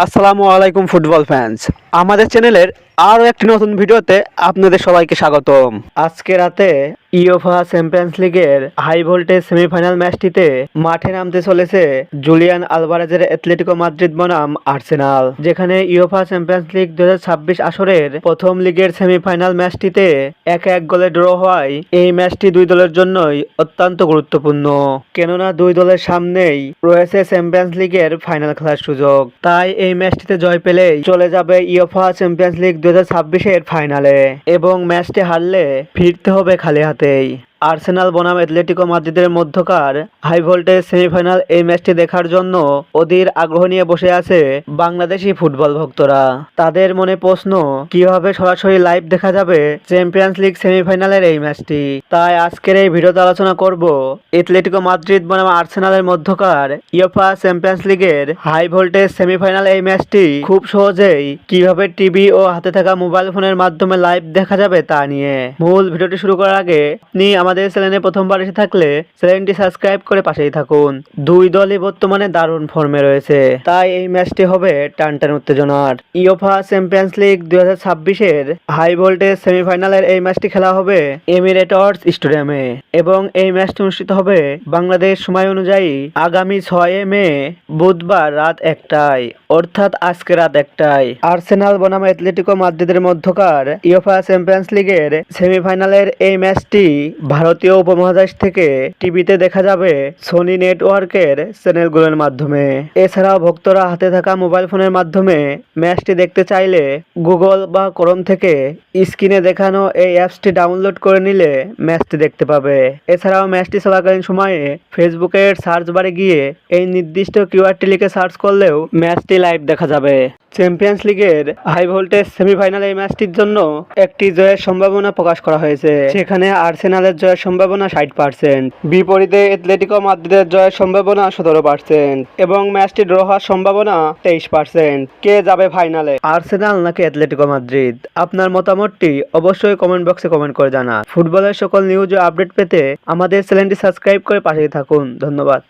আসসালামু আলাইকুম football fans. আমাদের চ্যানেলের আরও একটি নতুন ভিডিওতে আপনাদের সবাইকে স্বাগতম। আজকে রাতে ইউএফা চ্যাম্পিয়ন্স লিগের হাই ভোল্টেজ সেমিফাইনাল ম্যাচটিতে মাঠে নামতে চলেছে জুলিয়ান আলভারেজের অ্যাটলেটিকো মাদ্রিদ বনাম আর্সেনাল, যেখানে ইউএফা চ্যাম্পিয়ন্স লিগ 2026 আসরের প্রথম লিগের সেমিফাইনাল ম্যাচটিতে 1-1 গোলে ড্র হওয়ায় এই ম্যাচটি দুই দলের জন্যই অত্যন্ত গুরুত্বপূর্ণ, কেননা দুই দলের সামনেই রয়েছে চ্যাম্পিয়ন্স লিগের ফাইনাল খেলার সুযোগ। তাই এই ম্যাচটিতে জয় পেলেই চলে যাবে ইউএফা চ্যাম্পিয়ন্স লিগ 2026-এর ফাইনালে, এবং ম্যাচটি হারলে ফিরতে হবে খালি হাতেই। আর্সেনাল বনাম অ্যাটলেটিকো মাদ্রিদের মধ্যকার হাই ভোল্টেজ সেমিফাইনাল এই ম্যাচটি দেখার জন্য অধীর আগ্রহ নিয়ে বসে আছে বাংলাদেশি ফুটবল ভক্তরা। তাদের মনে প্রশ্ন, কিভাবে সরাসরি লাইভ দেখা যাবে চ্যাম্পিয়ন্স লিগ সেমিফাইনালের এই ম্যাচটি। তাই আজকের এই ভিডিওতে আলোচনা করব অ্যাটলেটিকো মাদ্রিদ বনাম আর্সেনালের মধ্যকার ইউএফা চ্যাম্পিয়ন্স লিগের হাই ভোল্টেজ সেমিফাইনাল এই ম্যাচটি খুব সহজেই কিভাবে টিভি ও হাতে থাকা মোবাইল ফোনের মাধ্যমে লাইভ দেখা যাবে তা নিয়ে। মূল ভিডিওটি শুরু করার আগে আপনি আমাদের চ্যানেলে প্রথমবার এসে থাকলে চ্যানেলটি সাবস্ক্রাইব করে পাশেই থাকুন। দুই দলই বর্তমানে দারুণ ফর্মে রয়েছে, তাই এই ম্যাচটি হবে টানটান উত্তেজনার। ইউএফা চ্যাম্পিয়ন্স লিগ 2026-এর হাই ভোল্টেজ সেমিফাইনালের এই ম্যাচটি খেলা হবে এমিরেটস স্টেডিয়ামে, এবং এই ম্যাচটি অনুষ্ঠিত হবে বাংলাদেশ সময় অনুযায়ী আগামী 6 মে বুধবার রাত 1টায়, অর্থাৎ আজকে রাত 1টায়। আর্সেনাল বনাম অ্যাটলেটিকো মাদ্রিদের মধ্যকার ইউএফা চ্যাম্পিয়ন্স লিগের সেমিফাইনালের এই ম্যাচটি ভারতীয় উপমহাদেশ থেকে টিভিতে দেখা যাবে সোনি নেটওয়ার্কের চ্যানেলগুলোর মাধ্যমে। এছাড়াও ভক্তরা হাতে থাকা মোবাইল ফোনের মাধ্যমে ম্যাচটি দেখতে চাইলে গুগল বা ক্রোম থেকে স্ক্রিনে দেখানো এই অ্যাপসটি ডাউনলোড করে নিলে ম্যাচটি দেখতে পাবে। এছাড়াও ম্যাচটি চলাকালীন সময়ে ফেসবুকের সার্চ বারে গিয়ে এই নির্দিষ্ট কিওয়ার্ডটি লিখে সার্চ করলেও ম্যাচটি লাইভ দেখা যাবে। চ্যাম্পিয়ন্স লিগের হাই ভোল্টেজ সেমিফাইনাল এই ম্যাচটির জন্য একটি জয়ের সম্ভাবনা প্রকাশ করা হয়েছে, সেখানে আর্সেনালের জয়ের সম্ভাবনা 60%, বিপরীতে অ্যাটলেটিকো মাদ্রিদের জয়ের সম্ভাবনা 17%, এবং ম্যাচটি ড্র হওয়ার সম্ভাবনা 23%। কে যাবে ফাইনালে, আর্সেনাল নাকি অ্যাটলেটিকো মাদ্রিদ? আপনার মতামতটি অবশ্যই কমেন্ট বক্সে কমেন্ট করে জানান। ফুটবলের সকল নিউজ ও আপডেট পেতে আমাদের চ্যানেলটি সাবস্ক্রাইব করে পাশেই থাকুন। ধন্যবাদ।